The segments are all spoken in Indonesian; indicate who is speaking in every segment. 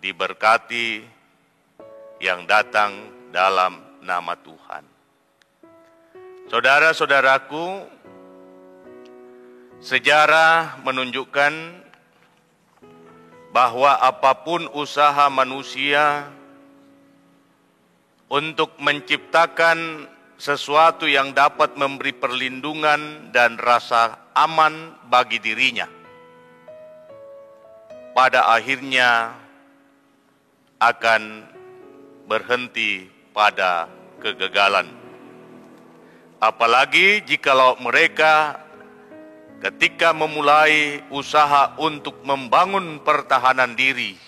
Speaker 1: diberkati yang datang dalam nama Tuhan. Saudara-saudaraku, sejarah menunjukkan bahwa apapun usaha manusia untuk menciptakan sesuatu yang dapat memberi perlindungan dan rasa aman bagi dirinya, pada akhirnya akan berhenti pada kegagalan. Apalagi jikalau mereka ketika memulai usaha untuk membangun pertahanan diri,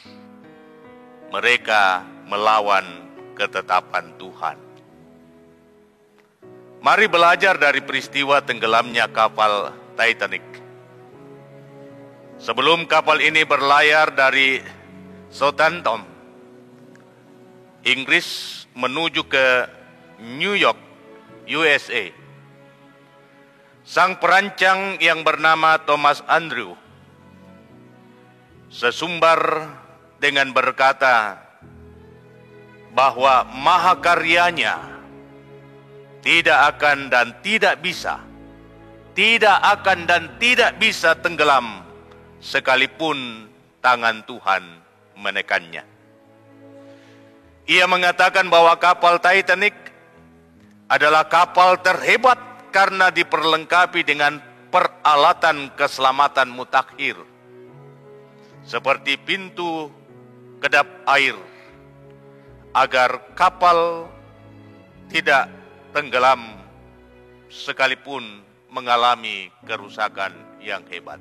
Speaker 1: mereka melawan ketetapan Tuhan. Mari belajar dari peristiwa tenggelamnya kapal Titanic. Sebelum kapal ini berlayar dari Southampton, Inggris, menuju ke New York, USA, sang perancang yang bernama Thomas Andrew sesumbar dengan berkata bahwa mahakaryanya tidak akan dan tidak bisa tenggelam sekalipun tangan Tuhan menekannya. Ia mengatakan bahwa kapal Titanic adalah kapal terhebat karena diperlengkapi dengan peralatan keselamatan mutakhir, seperti pintu kedap air, agar kapal tidak tenggelam sekalipun mengalami kerusakan yang hebat.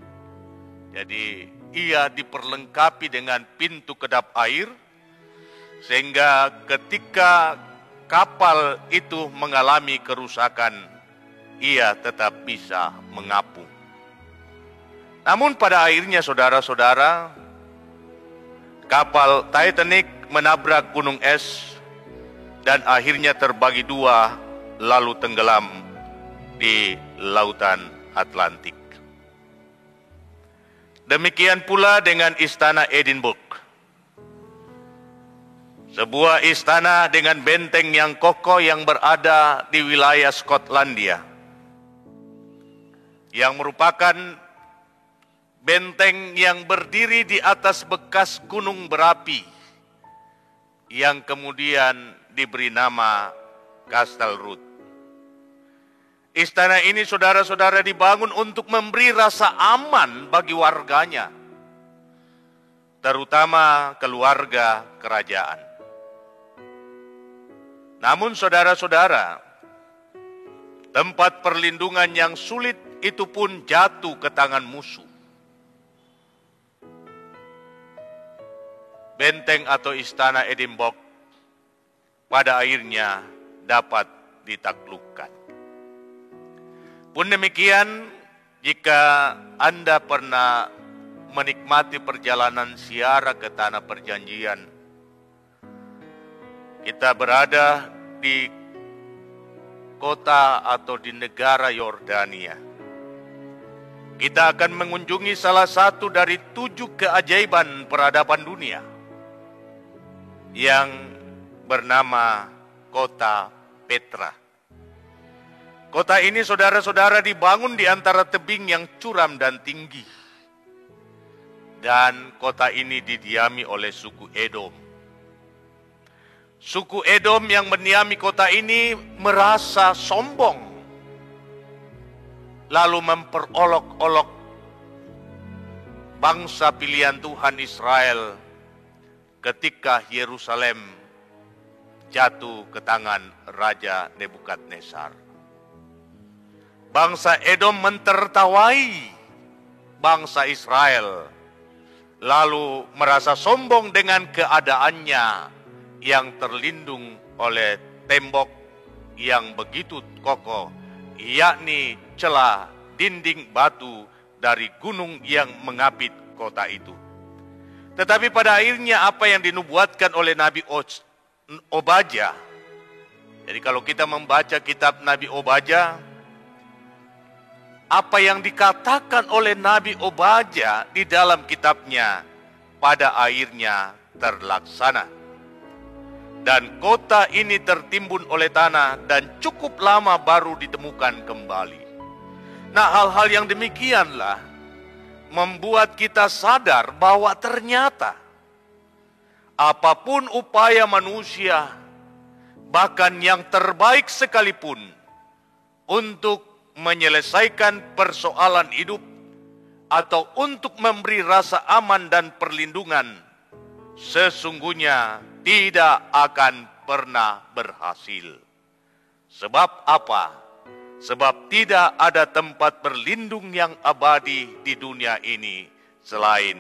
Speaker 1: Jadi ia diperlengkapi dengan pintu kedap air, sehingga ketika kapal itu mengalami kerusakan, ia tetap bisa mengapung. Namun pada akhirnya, saudara-saudara, kapal Titanic menabrak gunung es dan akhirnya terbagi dua, lalu tenggelam di lautan Atlantik. Demikian pula dengan istana Edinburgh, sebuah istana dengan benteng yang kokoh yang berada di wilayah Skotlandia, yang merupakan benteng yang berdiri di atas bekas gunung berapi, yang kemudian diberi nama Castle Rock. Istana ini, saudara-saudara, dibangun untuk memberi rasa aman bagi warganya, terutama keluarga kerajaan. Namun saudara-saudara, tempat perlindungan yang sulit itu pun jatuh ke tangan musuh. Benteng atau istana Edinburgh pada akhirnya dapat ditaklukkan. Pun demikian, jika Anda pernah menikmati perjalanan ziarah ke Tanah Perjanjian, kita berada di kota atau di negara Yordania. Kita akan mengunjungi salah satu dari 7 keajaiban peradaban dunia yang bernama Kota Petra. Kota ini, saudara-saudara, dibangun di antara tebing yang curam dan tinggi. Dan kota ini didiami oleh suku Edom. Suku Edom yang mendiami kota ini merasa sombong, lalu memperolok-olok bangsa pilihan Tuhan Israel ketika Yerusalem jatuh ke tangan Raja Nebukadnezar. Bangsa Edom mentertawai bangsa Israel, lalu merasa sombong dengan keadaannya yang terlindung oleh tembok yang begitu kokoh, yakni celah dinding batu dari gunung yang mengapit kota itu. Tetapi pada akhirnya apa yang dinubuatkan oleh Nabi Obadja, jadi kalau kita membaca kitab Nabi Obadja, apa yang dikatakan oleh Nabi Obadja di dalam kitabnya, pada akhirnya terlaksana. Dan kota ini tertimbun oleh tanah dan cukup lama baru ditemukan kembali. Nah, hal-hal yang demikianlah membuat kita sadar bahwa ternyata apapun upaya manusia, bahkan yang terbaik sekalipun untuk menyelesaikan persoalan hidup atau untuk memberi rasa aman dan perlindungan, sesungguhnya tidak akan pernah berhasil. Sebab apa? Sebab tidak ada tempat berlindung yang abadi di dunia ini selain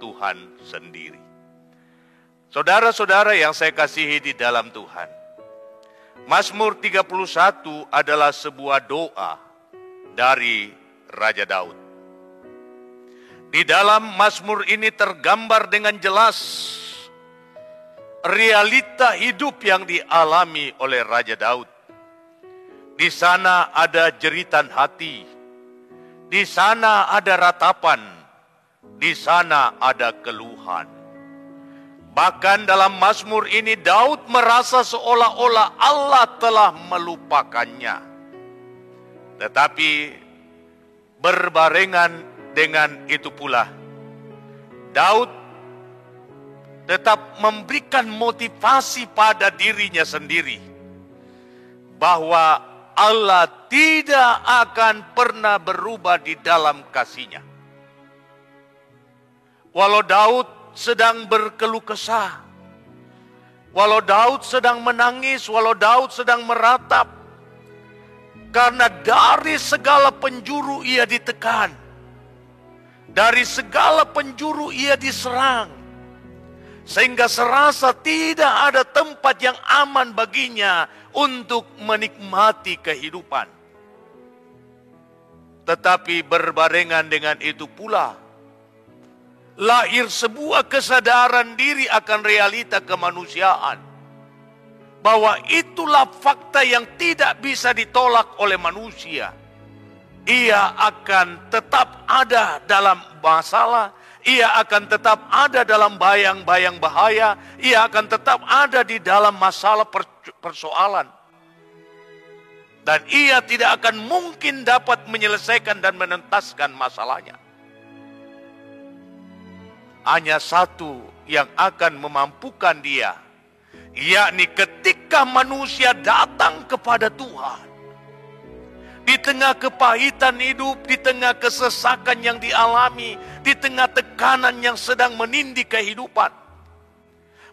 Speaker 1: Tuhan sendiri. Saudara-saudara yang saya kasihi di dalam Tuhan, Mazmur 31 adalah sebuah doa dari Raja Daud. Di dalam Mazmur ini tergambar dengan jelas realita hidup yang dialami oleh Raja Daud. Di sana ada jeritan hati, di sana ada ratapan, di sana ada keluhan. Bahkan dalam Mazmur ini Daud merasa seolah-olah Allah telah melupakannya. Tetapi berbarengan dengan itu pula, Daud tetap memberikan motivasi pada dirinya sendiri bahwa Allah tidak akan pernah berubah di dalam kasih-Nya. Walau Daud sedang berkeluh kesah, walau Daud sedang menangis, walau Daud sedang meratap, karena dari segala penjuru ia ditekan, dari segala penjuru ia diserang, sehingga serasa tidak ada tempat yang aman baginya untuk menikmati kehidupan. Tetapi berbarengan dengan itu pula, lahir sebuah kesadaran diri akan realita kemanusiaan. Bahwa itulah fakta yang tidak bisa ditolak oleh manusia. Ia akan tetap ada dalam masalah, ia akan tetap ada dalam bayang-bayang bahaya, ia akan tetap ada di dalam masalah persoalan. Dan ia tidak akan mungkin dapat menyelesaikan dan menentaskan masalahnya. Hanya satu yang akan memampukan dia, yakni ketika manusia datang kepada Tuhan. Di tengah kepahitan hidup, di tengah kesesakan yang dialami, di tengah tekanan yang sedang menindih kehidupan.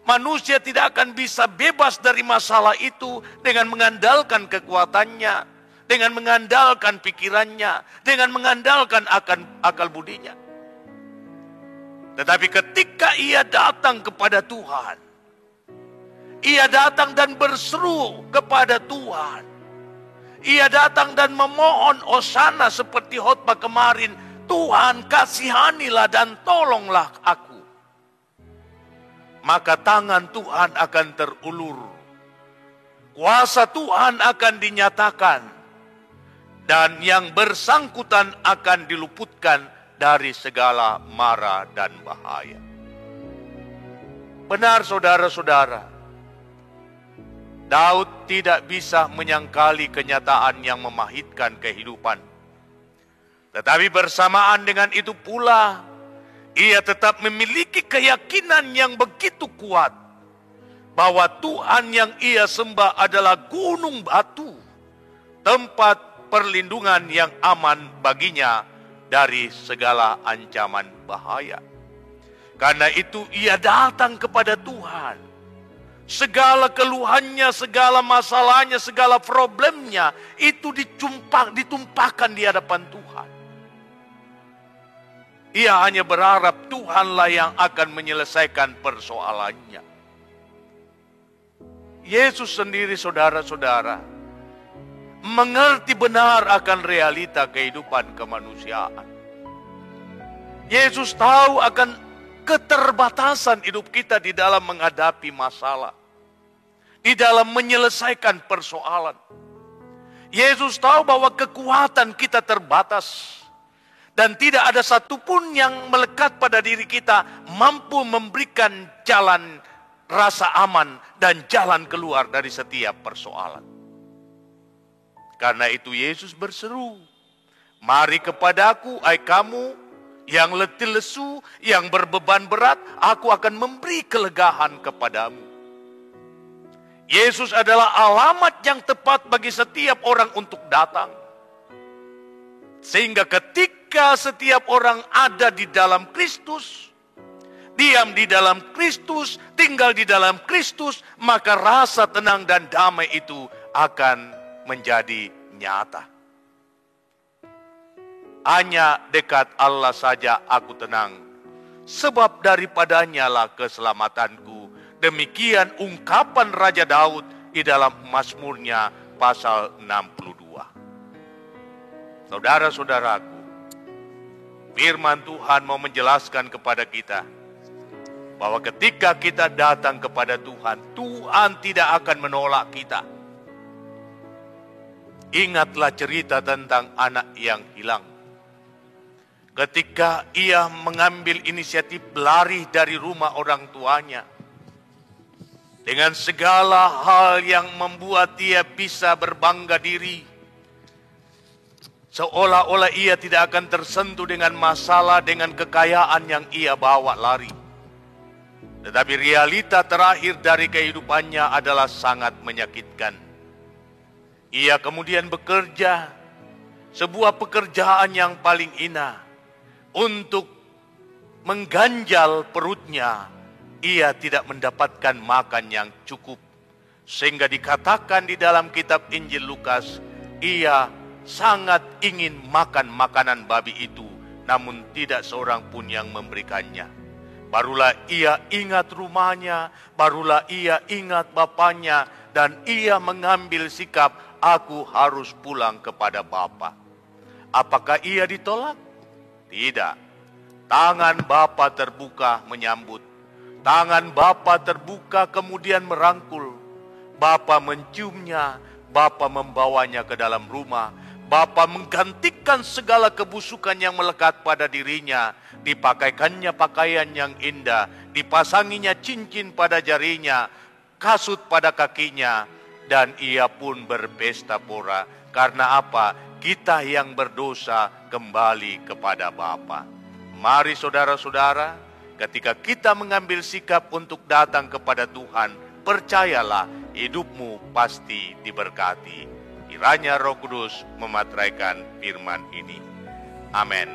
Speaker 1: Manusia tidak akan bisa bebas dari masalah itu dengan mengandalkan kekuatannya, dengan mengandalkan pikirannya, dengan mengandalkan akal budinya. Tetapi ketika ia datang kepada Tuhan, ia datang dan berseru kepada Tuhan. Ia datang dan memohon hosana seperti khotbah kemarin. Tuhan, kasihanilah dan tolonglah aku. Maka tangan Tuhan akan terulur. Kuasa Tuhan akan dinyatakan. Dan yang bersangkutan akan diluputkan dari segala mara dan bahaya. Benar saudara-saudara, Daud tidak bisa menyangkali kenyataan yang memahitkan kehidupan. Tetapi bersamaan dengan itu pula, ia tetap memiliki keyakinan yang begitu kuat bahwa Tuhan yang ia sembah adalah gunung batu, tempat perlindungan yang aman baginya dari segala ancaman bahaya. Karena itu ia datang kepada Tuhan. Segala keluhannya, segala masalahnya, segala problemnya itu ditumpahkan di hadapan Tuhan. Ia hanya berharap Tuhanlah yang akan menyelesaikan persoalannya. Yesus sendiri saudara-saudara mengerti benar akan realita kehidupan kemanusiaan. Yesus tahu akan keterbatasan hidup kita di dalam menghadapi masalah, di dalam menyelesaikan persoalan. Yesus tahu bahwa kekuatan kita terbatas, Dan tidak ada satupun yang melekat pada diri kita mampu memberikan jalan rasa aman dan jalan keluar dari setiap persoalan. Karena itu Yesus berseru, "Mari kepadaku, hai kamu yang letih lesu, yang berbeban berat, aku akan memberi kelegaan kepadamu." Yesus adalah alamat yang tepat bagi setiap orang untuk datang. Sehingga ketika setiap orang ada di dalam Kristus, diam di dalam Kristus, tinggal di dalam Kristus, maka rasa tenang dan damai itu akan menjadi nyata. Hanya dekat Allah saja aku tenang, sebab daripadanya lah keselamatanku. Demikian ungkapan Raja Daud di dalam Mazmurnya pasal 62. Saudara-saudaraku, firman Tuhan mau menjelaskan kepada kita bahwa ketika kita datang kepada Tuhan, Tuhan tidak akan menolak kita. Ingatlah cerita tentang anak yang hilang. Ketika ia mengambil inisiatif lari dari rumah orang tuanya, dengan segala hal yang membuat dia bisa berbangga diri, seolah-olah ia tidak akan tersentuh dengan masalah, dengan kekayaan yang ia bawa lari. Tetapi realita terakhir dari kehidupannya adalah sangat menyakitkan. Ia kemudian bekerja, sebuah pekerjaan yang paling hina, untuk mengganjal perutnya. Ia tidak mendapatkan makan yang cukup. Sehingga dikatakan di dalam kitab Injil Lukas, ia sangat ingin makan makanan babi itu, namun tidak seorang pun yang memberikannya. Barulah ia ingat rumahnya, barulah ia ingat bapaknya, dan ia mengambil sikap, aku harus pulang kepada Bapa. Apakah ia ditolak? Tidak. Tangan Bapa terbuka menyambut. Tangan Bapa terbuka kemudian merangkul. Bapa menciumnya, Bapa membawanya ke dalam rumah. Bapa menggantikan segala kebusukan yang melekat pada dirinya. Dipakaikannya pakaian yang indah, dipasanginya cincin pada jarinya, kasut pada kakinya, dan ia pun berpesta pora. Karena apa? Kita yang berdosa kembali kepada Bapa. Mari saudara-saudara, ketika kita mengambil sikap untuk datang kepada Tuhan, percayalah hidupmu pasti diberkati. Kiranya Roh Kudus memateraikan firman ini. Amin.